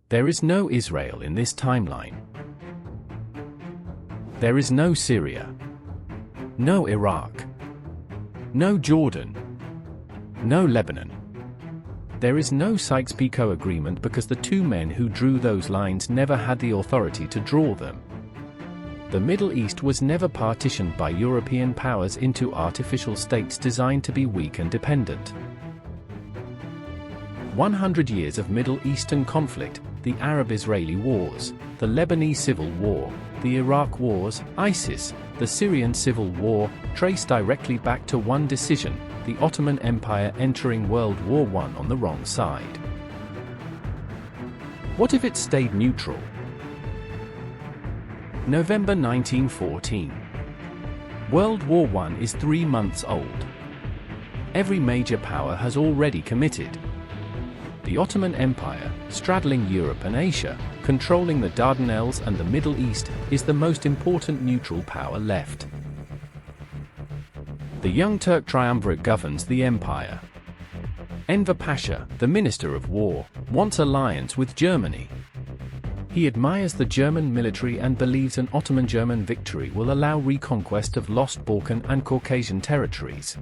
There is no Israel in this timeline. There is no Syria. No Iraq. No Jordan. No Lebanon. There is no Sykes-Picot agreement because the two men who drew those lines never had the authority to draw them. The Middle East was never partitioned by European powers into artificial states designed to be weak and dependent. 100 years of Middle Eastern conflict, the Arab-Israeli wars, the Lebanese civil war, the Iraq wars, ISIS, the Syrian civil war, trace directly back to one decision: the Ottoman Empire entering World War I on the wrong side. What if it stayed neutral? November 1914. World War I is 3 months old. Every major power has already committed. The Ottoman Empire, straddling Europe and Asia, controlling the Dardanelles and the Middle East, is the most important neutral power left. The Young Turk Triumvirate governs the empire. Enver Pasha, the Minister of War, wants alliance with Germany. He admires the German military and believes an Ottoman-German victory will allow reconquest of lost Balkan and Caucasian territories.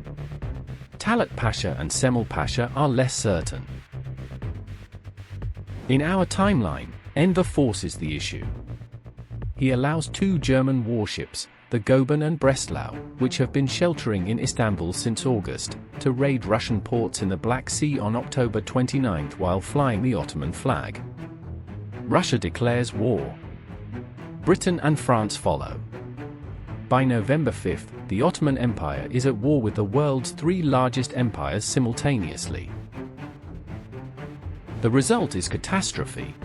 Talat Pasha and Cemal Pasha are less certain. In our timeline, Enver forces the issue. He allows 2 German warships, the Goeben and Breslau, which have been sheltering in Istanbul since August, to raid Russian ports in the Black Sea on October 29 while flying the Ottoman flag. Russia declares war. Britain and France follow. By November 5, the Ottoman Empire is at war with the world's 3 largest empires simultaneously. The result is catastrophe.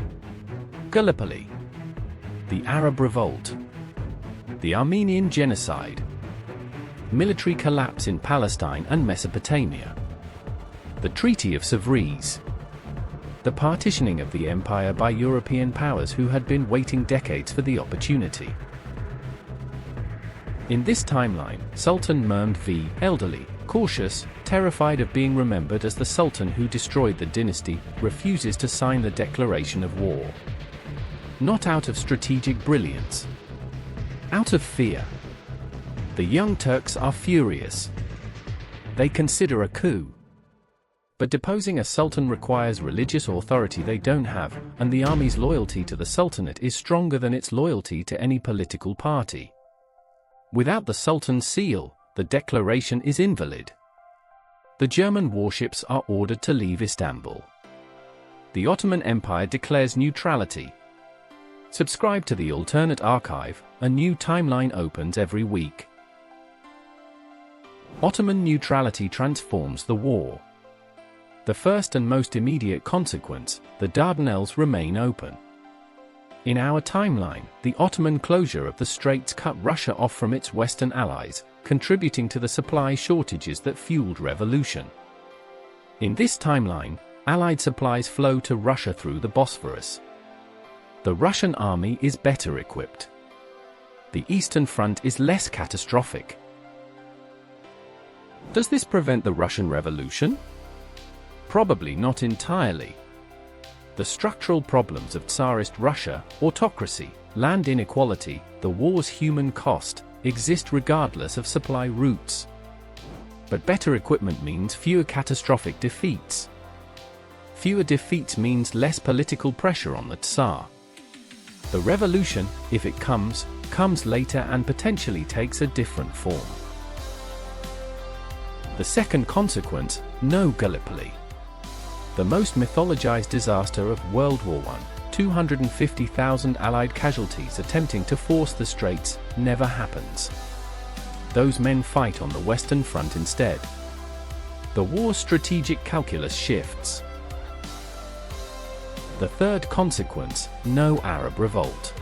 Gallipoli. The Arab Revolt. The Armenian Genocide. Military collapse in Palestine and Mesopotamia. The Treaty of Sèvres. The partitioning of the empire by European powers who had been waiting decades for the opportunity. In this timeline, Sultan Mehmed V, elderly, cautious, terrified of being remembered as the sultan who destroyed the dynasty, refuses to sign the declaration of war. Not out of strategic brilliance. Out of fear. The Young Turks are furious. They consider a coup. But deposing a sultan requires religious authority they don't have, and the army's loyalty to the sultanate is stronger than its loyalty to any political party. Without the sultan's seal, the declaration is invalid. The German warships are ordered to leave Istanbul. The Ottoman Empire declares neutrality. Subscribe to the Alternate Archive, a new timeline opens every week. Ottoman neutrality transforms the war. The first and most immediate consequence, the Dardanelles remain open. In our timeline, the Ottoman closure of the straits cut Russia off from its Western allies, contributing to the supply shortages that fueled revolution. In this timeline, Allied supplies flow to Russia through the Bosphorus. The Russian army is better equipped. The Eastern Front is less catastrophic. Does this prevent the Russian Revolution? Probably not entirely. The structural problems of Tsarist Russia, autocracy, land inequality, the war's human cost, exist regardless of supply routes. But better equipment means fewer catastrophic defeats. Fewer defeats means less political pressure on the Tsar. The revolution, if it comes later and potentially takes a different form. The second consequence, no Gallipoli. The most mythologized disaster of World War I, 250,000 Allied casualties attempting to force the straits, never happens. Those men fight on the Western Front instead. The war's strategic calculus shifts. The third consequence, no Arab revolt.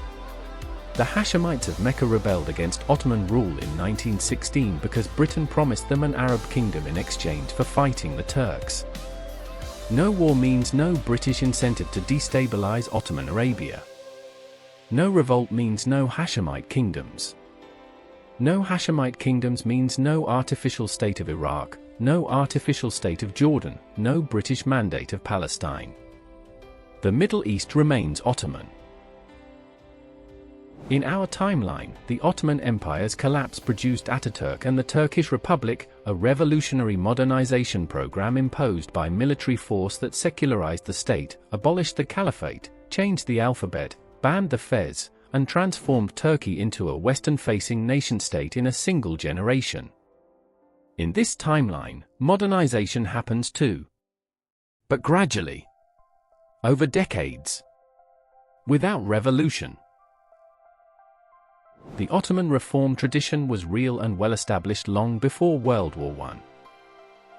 The Hashemites of Mecca rebelled against Ottoman rule in 1916 because Britain promised them an Arab kingdom in exchange for fighting the Turks. No war means no British incentive to destabilize Ottoman Arabia. No revolt means no Hashemite kingdoms. No Hashemite kingdoms means no artificial state of Iraq, no artificial state of Jordan, no British mandate of Palestine. The Middle East remains Ottoman. In our timeline, the Ottoman Empire's collapse produced Ataturk and the Turkish Republic, a revolutionary modernization program imposed by military force that secularized the state, abolished the caliphate, changed the alphabet, banned the fez, and transformed Turkey into a Western-facing nation-state in a single generation. In this timeline, modernization happens too. But gradually. Over decades. Without revolution. The Ottoman reform tradition was real and well-established long before World War I.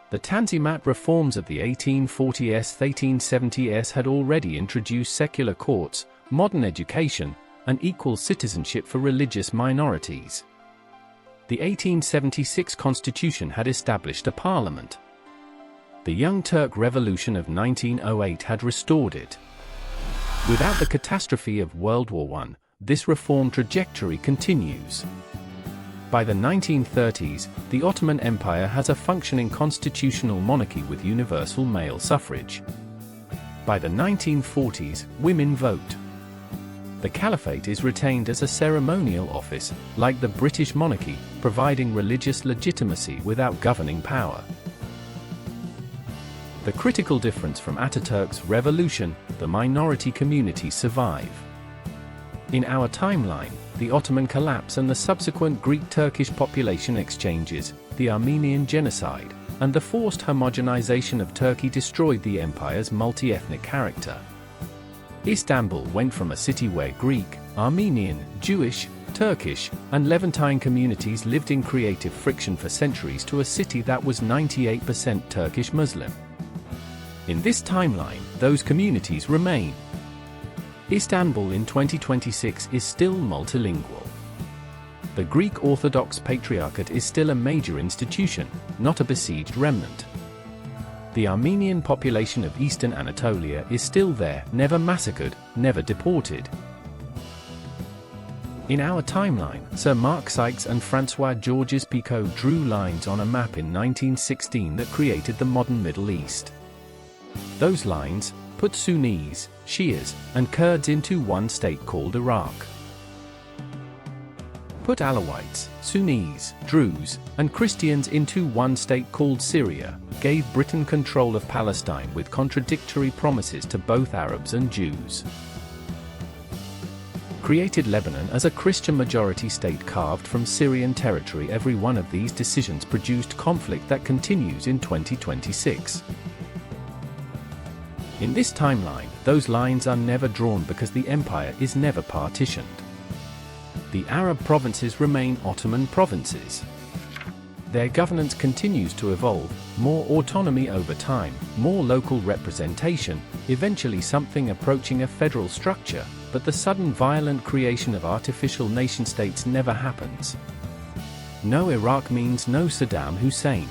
The Tanzimat reforms of the 1840s-1870s had already introduced secular courts, modern education, and equal citizenship for religious minorities. The 1876 constitution had established a parliament. The Young Turk Revolution of 1908 had restored it. Without the catastrophe of World War I, this reform trajectory continues. By the 1930s, the Ottoman Empire has a functioning constitutional monarchy with universal male suffrage. By the 1940s, women vote. The Caliphate is retained as a ceremonial office, like the British monarchy, providing religious legitimacy without governing power. The critical difference from Ataturk's revolution, the minority communities survive. In our timeline, the Ottoman collapse and the subsequent Greek-Turkish population exchanges, the Armenian genocide, and the forced homogenization of Turkey destroyed the empire's multi-ethnic character. Istanbul went from a city where Greek, Armenian, Jewish, Turkish, and Levantine communities lived in creative friction for centuries to a city that was 98% Turkish Muslim. In this timeline, those communities remain. Istanbul in 2026 is still multilingual. The Greek Orthodox Patriarchate is still a major institution, not a besieged remnant. The Armenian population of Eastern Anatolia is still there, never massacred, never deported. In our timeline, Sir Mark Sykes and Francois-Georges Picot drew lines on a map in 1916 that created the modern Middle East. Those lines put Sunnis, Shias, and Kurds into one state called Iraq. Put Alawites, Sunnis, Druze, and Christians into one state called Syria, gave Britain control of Palestine with contradictory promises to both Arabs and Jews. Created Lebanon as a Christian-majority state carved from Syrian territory. Every one of these decisions produced conflict that continues in 2026. In this timeline, those lines are never drawn because the empire is never partitioned. The Arab provinces remain Ottoman provinces. Their governance continues to evolve, more autonomy over time, more local representation, eventually something approaching a federal structure, but the sudden violent creation of artificial nation-states never happens. No Iraq means no Saddam Hussein.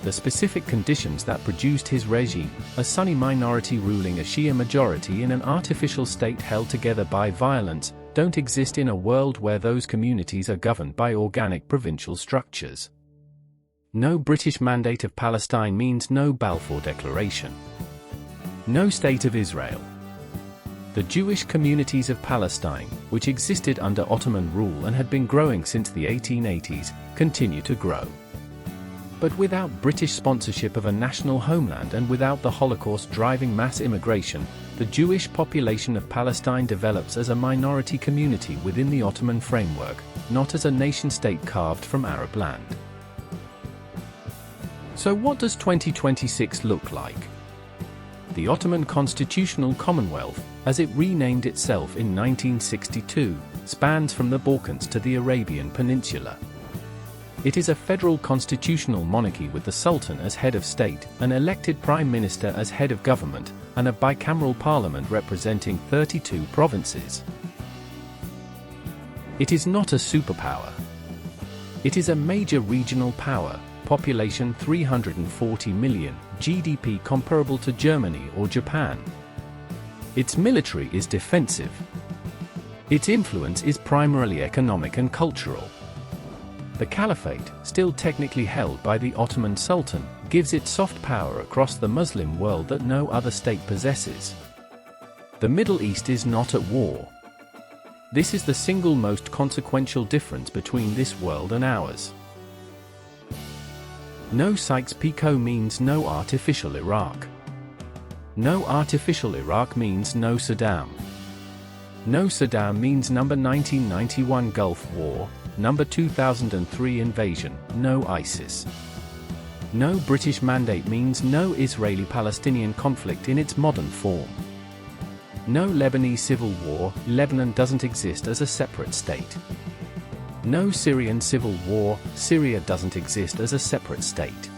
The specific conditions that produced his regime, a Sunni minority ruling a Shia majority in an artificial state held together by violence, don't exist in a world where those communities are governed by organic provincial structures. No British Mandate of Palestine means no Balfour Declaration. No State of Israel. The Jewish communities of Palestine, which existed under Ottoman rule and had been growing since the 1880s, continue to grow. But without British sponsorship of a national homeland and without the Holocaust driving mass immigration, the Jewish population of Palestine develops as a minority community within the Ottoman framework, not as a nation-state carved from Arab land. So what does 2026 look like? The Ottoman Constitutional Commonwealth, as it renamed itself in 1962, spans from the Balkans to the Arabian Peninsula. It is a federal constitutional monarchy with the Sultan as head of state, an elected prime minister as head of government, and a bicameral parliament representing 32 provinces. It is not a superpower. It is a major regional power, population 340 million, GDP comparable to Germany or Japan. Its military is defensive. Its influence is primarily economic and cultural. The Caliphate, still technically held by the Ottoman Sultan, gives it soft power across the Muslim world that no other state possesses. The Middle East is not at war. This is the single most consequential difference between this world and ours. No Sykes-Picot means no artificial Iraq. No artificial Iraq means no Saddam. No Saddam means number 1991 Gulf War, number 2003 invasion, no ISIS. No British mandate means no Israeli-Palestinian conflict in its modern form. No Lebanese civil war, Lebanon doesn't exist as a separate state. No Syrian civil war, Syria doesn't exist as a separate state.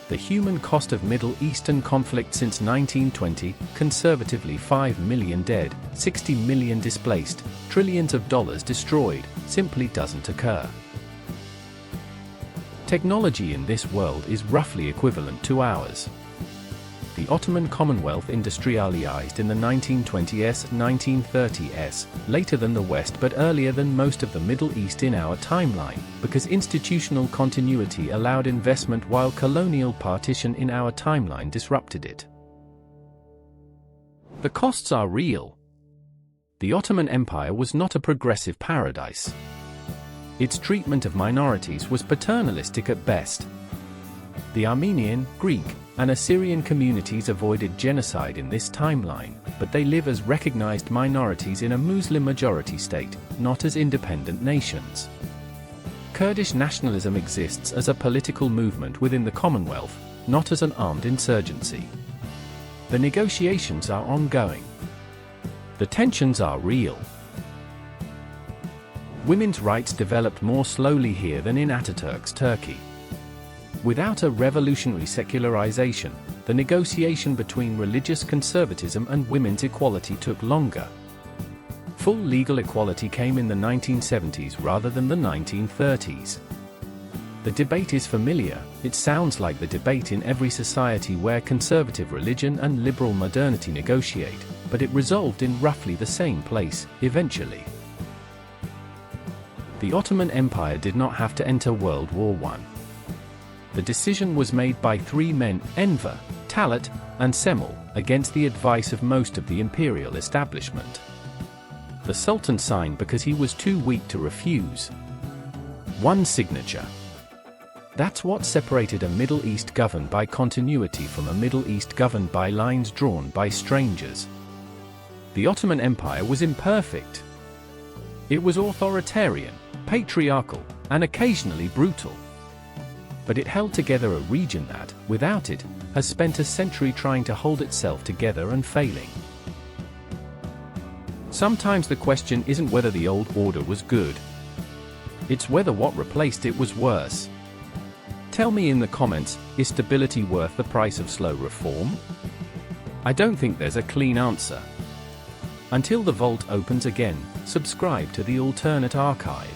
The human cost of Middle Eastern conflict since 1920, conservatively 5 million dead, 60 million displaced, trillions of dollars destroyed, simply doesn't occur. Technology in this world is roughly equivalent to ours. The Ottoman Commonwealth industrialized in the 1920s, 1930s, later than the West but earlier than most of the Middle East in our timeline, because institutional continuity allowed investment while colonial partition in our timeline disrupted it. The costs are real. The Ottoman Empire was not a progressive paradise. Its treatment of minorities was paternalistic at best. The Armenian, Greek, and Assyrian communities avoided genocide in this timeline, but they live as recognized minorities in a Muslim majority state, not as independent nations. Kurdish nationalism exists as a political movement within the Commonwealth, not as an armed insurgency. The negotiations are ongoing. The tensions are real. Women's rights developed more slowly here than in Ataturk's Turkey. Without a revolutionary secularization, the negotiation between religious conservatism and women's equality took longer. Full legal equality came in the 1970s rather than the 1930s. The debate is familiar. It sounds like the debate in every society where conservative religion and liberal modernity negotiate, but it resolved in roughly the same place, eventually. The Ottoman Empire did not have to enter World War I. The decision was made by three men, Enver, Talat, and Semel, against the advice of most of the imperial establishment. The Sultan signed because he was too weak to refuse. One signature. That's what separated a Middle East governed by continuity from a Middle East governed by lines drawn by strangers. The Ottoman Empire was imperfect. It was authoritarian, patriarchal, and occasionally brutal. But it held together a region that, without it, has spent a century trying to hold itself together and failing. Sometimes the question isn't whether the old order was good. It's whether what replaced it was worse. Tell me in the comments, is stability worth the price of slow reform? I don't think there's a clean answer. Until the vault opens again, subscribe to the Alternate Archive.